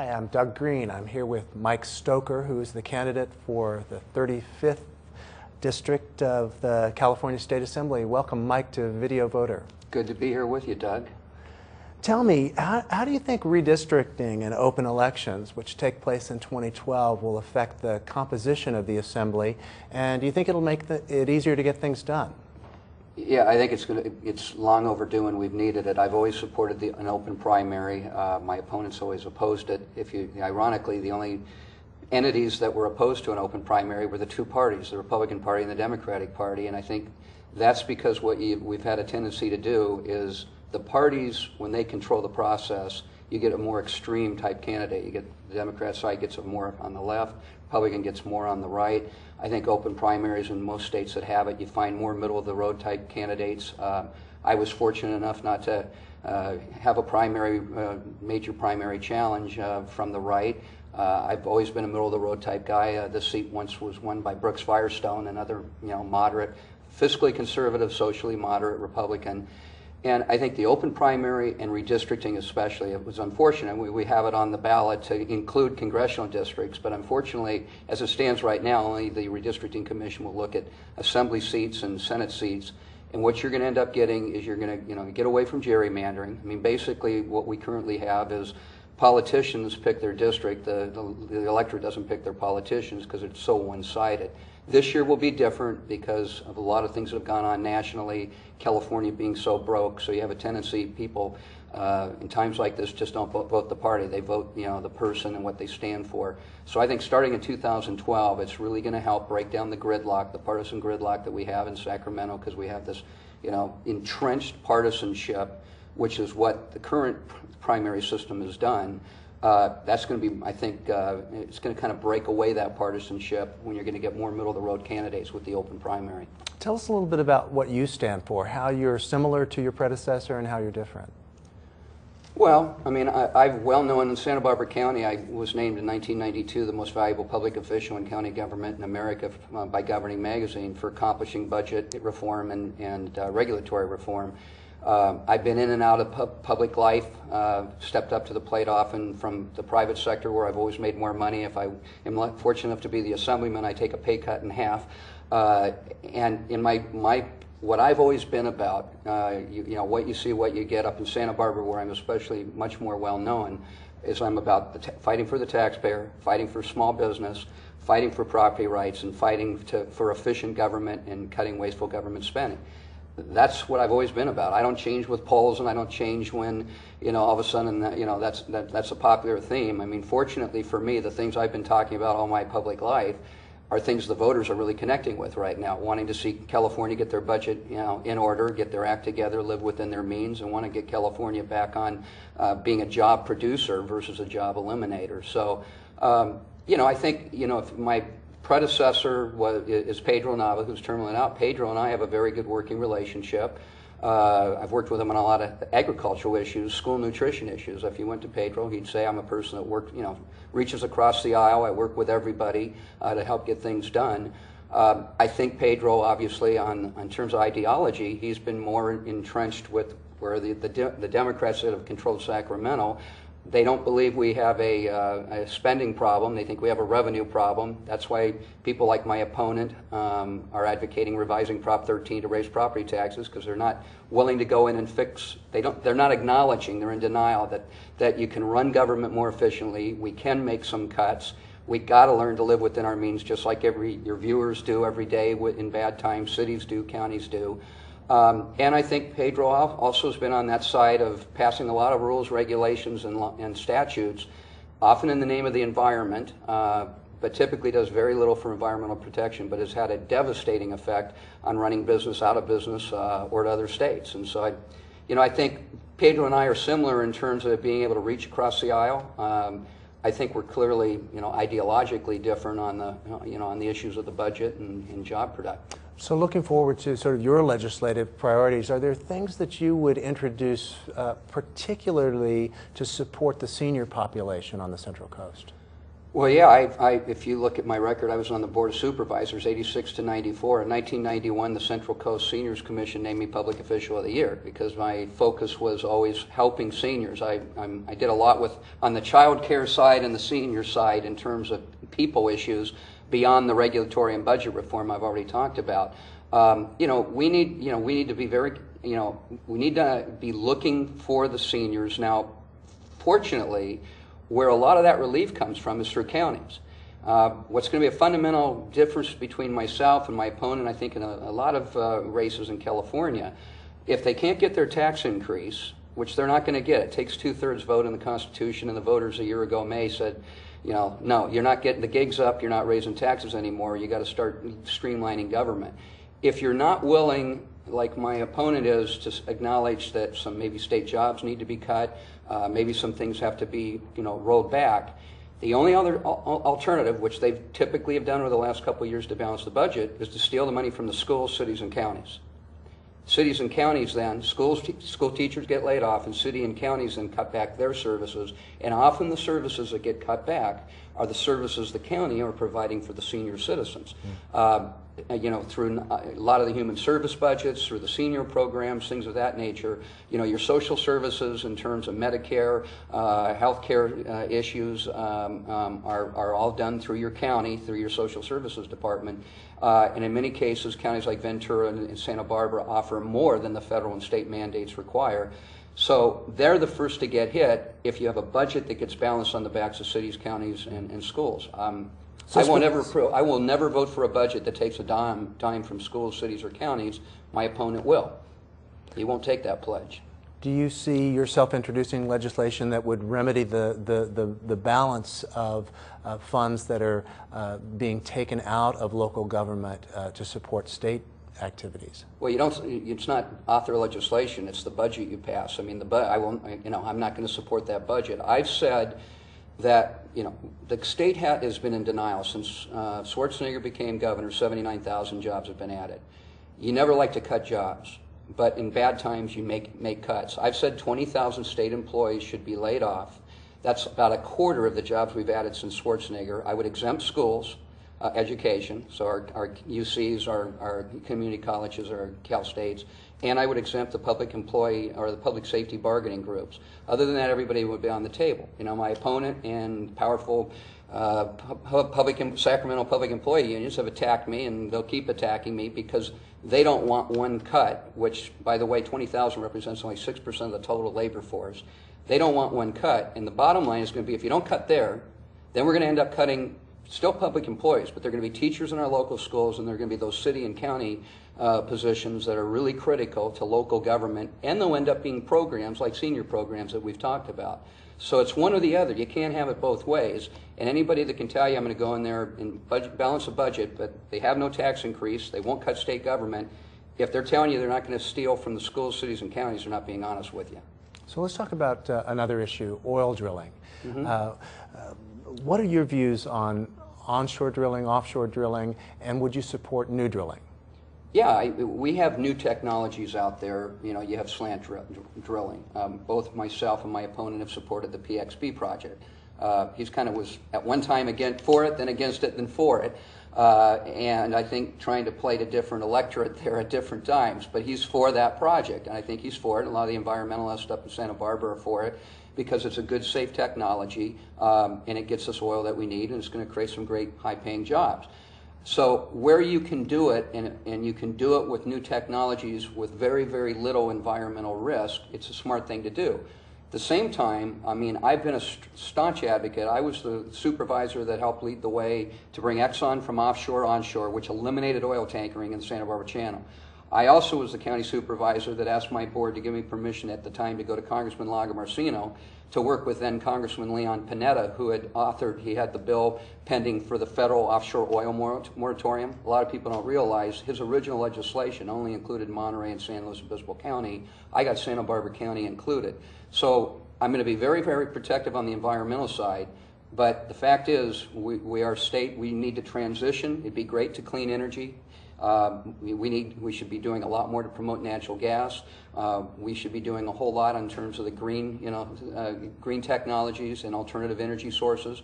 Hi, I'm Doug Green. I'm here with Mike Stoker, who is the candidate for the 35th District of the California State Assembly. Welcome, Mike, to Video Voter. Good to be here with you, Doug. Tell me, how do you think redistricting and open elections, which take place in 2012, will affect the composition of the Assembly? And do you think it'll make it easier to get things done? Yeah, I think it's long overdue, and we've needed it. I've always supported an open primary. My opponents always opposed it. Ironically, the only entities that were opposed to an open primary were the two parties, the Republican Party and the Democratic Party, and I think that's because what we've had a tendency to do is the parties, when they control the process, you get a more extreme type candidate. You get the Democrat side gets more on the left, Republican gets more on the right. I think open primaries in most states that have it, you find more middle of the road type candidates. I was fortunate enough not to have a major primary challenge from the right. I've always been a middle of the road type guy. This seat once was won by Brooks Firestone, another moderate, fiscally conservative, socially moderate Republican. And I think the open primary and redistricting especially, it was unfortunate. We have it on the ballot to include congressional districts, but unfortunately, as it stands right now, only the Redistricting Commission will look at assembly seats and Senate seats. And what you're going to end up getting is you're going to get away from gerrymandering. I mean, basically what we currently have is politicians pick their district. The electorate doesn't pick their politicians because it's so one-sided. This year will be different because of a lot of things that have gone on nationally, California being so broke, so you have a tendency, people in times like this just don't vote the party, they vote the person and what they stand for. So I think starting in 2012, it's really going to help break down the gridlock, the partisan gridlock that we have in Sacramento, because we have this entrenched partisanship, which is what the current primary system has done. That's going to be, I think, it's going to kind of break away that partisanship when you're going to get more middle-of-the-road candidates with the open primary. Tell us a little bit about what you stand for, how you're similar to your predecessor and how you're different. Well, I mean, I'm well known in Santa Barbara County. I was named in 1992 the most valuable public official in county government in America by Governing Magazine for accomplishing budget reform and regulatory reform. I've been in and out of public life, stepped up to the plate often from the private sector where I've always made more money. If I am fortunate enough to be the assemblyman, I take a pay cut in half. And in what I've always been about, what you see, what you get up in Santa Barbara, where I'm especially much more well known, is I'm about fighting for the taxpayer, fighting for small business, fighting for property rights, and fighting for efficient government and cutting wasteful government spending. That's what I've always been about. I don't change with polls, and I don't change when, all of a sudden, that's a popular theme. I mean, fortunately for me, the things I've been talking about all my public life are things the voters are really connecting with right now, wanting to see California get their budget, in order, get their act together, live within their means, and want to get California back on being a job producer versus a job eliminator. So, I think, if my predecessor is Pedro Nava, who's terminally out. Pedro and I have a very good working relationship. I've worked with him on a lot of agricultural issues, school nutrition issues. If you went to Pedro, he'd say, I'm a person that reaches across the aisle. I work with everybody to help get things done. I think Pedro, obviously, in terms of ideology, he's been more entrenched with where the Democrats that have controlled Sacramento. They don't believe we have a spending problem. They think we have a revenue problem. That's why people like my opponent are advocating revising Prop 13 to raise property taxes, because they're not willing to go in and fix. They're not acknowledging. They're in denial that you can run government more efficiently. We can make some cuts. We got to learn to live within our means, just like your viewers do every day in bad times. Cities do, counties do. And I think Pedro also has been on that side of passing a lot of rules, regulations, and statutes, often in the name of the environment, but typically does very little for environmental protection, but has had a devastating effect on running business out of business or to other states. And so I think Pedro and I are similar in terms of being able to reach across the aisle. I think we're clearly, ideologically different on the issues of the budget and job production. So looking forward to sort of your legislative priorities, are there things that you would introduce particularly to support the senior population on the Central Coast? Well, yeah, if you look at my record, I was on the Board of Supervisors, 86 to 94. In 1991, the Central Coast Seniors Commission named me Public Official of the Year because my focus was always helping seniors. I did a lot on the child care side and the senior side in terms of people issues beyond the regulatory and budget reform I've already talked about. We need to be very, we need to be looking for the seniors. Now, fortunately, where a lot of that relief comes from is through counties. What's going to be a fundamental difference between myself and my opponent, I think, in a lot of races in California, if they can't get their tax increase, which they're not going to get, it takes 2/3 vote in the Constitution, and the voters a year ago, May, said, no, you're not getting the gigs up, you're not raising taxes anymore, you got to start streamlining government. If you're not willing, like my opponent is, to acknowledge that some maybe state jobs need to be cut, maybe some things have to be rolled back, the only other alternative, which they typically have done over the last couple of years to balance the budget, is to steal the money from the schools, cities, and counties. Cities and counties then, school teachers get laid off, and city and counties then cut back their services, and often the services that get cut back are the services the county are providing for the senior citizens. Through a lot of the human service budgets, through the senior programs, things of that nature. Your social services in terms of Medicare, healthcare issues are all done through your county, through your social services department. And in many cases, counties like Ventura and Santa Barbara offer more than the federal and state mandates require. So they're the first to get hit if you have a budget that gets balanced on the backs of cities, counties, and schools. I will never vote for a budget that takes a dime from schools, cities, or counties. My opponent will. He won't take that pledge. Do you see yourself introducing legislation that would remedy the balance of funds that are being taken out of local government to support state activities? Well, it's not author legislation. It's the budget you pass. I mean, I'm not going to support that budget. I've said that the state has been in denial since Schwarzenegger became governor. 79,000 jobs have been added. You never like to cut jobs, but in bad times you make cuts. I've said 20,000 state employees should be laid off. That's about a quarter of the jobs we've added since Schwarzenegger. I would exempt schools, education, so our UCs, our community colleges, our Cal States, and I would exempt the public employee or the public safety bargaining groups. Other than that, everybody would be on the table. My opponent and powerful Sacramento public employee unions have attacked me, and they'll keep attacking me because they don't want one cut, which, by the way, 20,000 represents only 6% of the total labor force. They don't want one cut, and the bottom line is going to be if you don't cut there, then we're going to end up cutting still public employees, but they're going to be teachers in our local schools, and they're going to be those city and county positions that are really critical to local government, and they'll end up being programs like senior programs that we've talked about. So it's one or the other. You can't have it both ways. And anybody that can tell you I'm going to go in there and balance a budget, but they have no tax increase, they won't cut state government, if they're telling you they're not going to steal from the schools, cities, and counties, they're not being honest with you. So let's talk about another issue, oil drilling. Mm-hmm. What are your views on onshore drilling, offshore drilling, and would you support new drilling? Yeah, we have new technologies out there. You have slant drilling. Both myself and my opponent have supported the PXB project. He's kind of was at one time for it, then against it, then for it. And I think trying to play to different electorate there at different times. But he's for that project, and I think he's for it. A lot of the environmentalists up in Santa Barbara are for it because it's a good, safe technology, and it gets us oil that we need, and it's going to create some great, high-paying jobs. So where you can do it, and you can do it with new technologies with very, very little environmental risk, it's a smart thing to do. At the same time, I've been a staunch advocate. I was the supervisor that helped lead the way to bring Exxon from offshore onshore, which eliminated oil tankering in the Santa Barbara Channel. I also was the county supervisor that asked my board to give me permission at the time to go to Congressman Lagomarsino to work with then Congressman Leon Panetta, who he had the bill pending for the federal offshore oil moratorium. A lot of people don't realize his original legislation only included Monterey and San Luis Obispo County. I got Santa Barbara County included. So I'm going to be very, very protective on the environmental side. But the fact is, we are a state, we need to transition. It'd be great to clean energy. We should be doing a lot more to promote natural gas. We should be doing a whole lot in terms of the green technologies and alternative energy sources.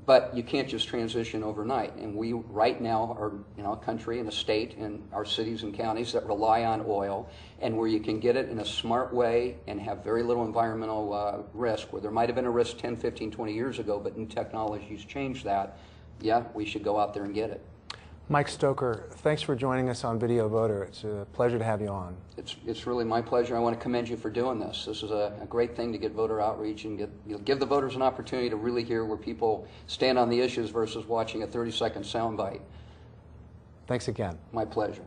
But you can't just transition overnight. And we right now are a country and a state and our cities and counties that rely on oil, and where you can get it in a smart way and have very little environmental risk, where there might have been a risk 10, 15, 20 years ago, but new technologies changed that. Yeah, we should go out there and get it. Mike Stoker, thanks for joining us on Video Voter. It's a pleasure to have you on. It's really my pleasure. I want to commend you for doing this. This is a great thing to get voter outreach and give the voters an opportunity to really hear where people stand on the issues versus watching a 30-second soundbite. Thanks again. My pleasure.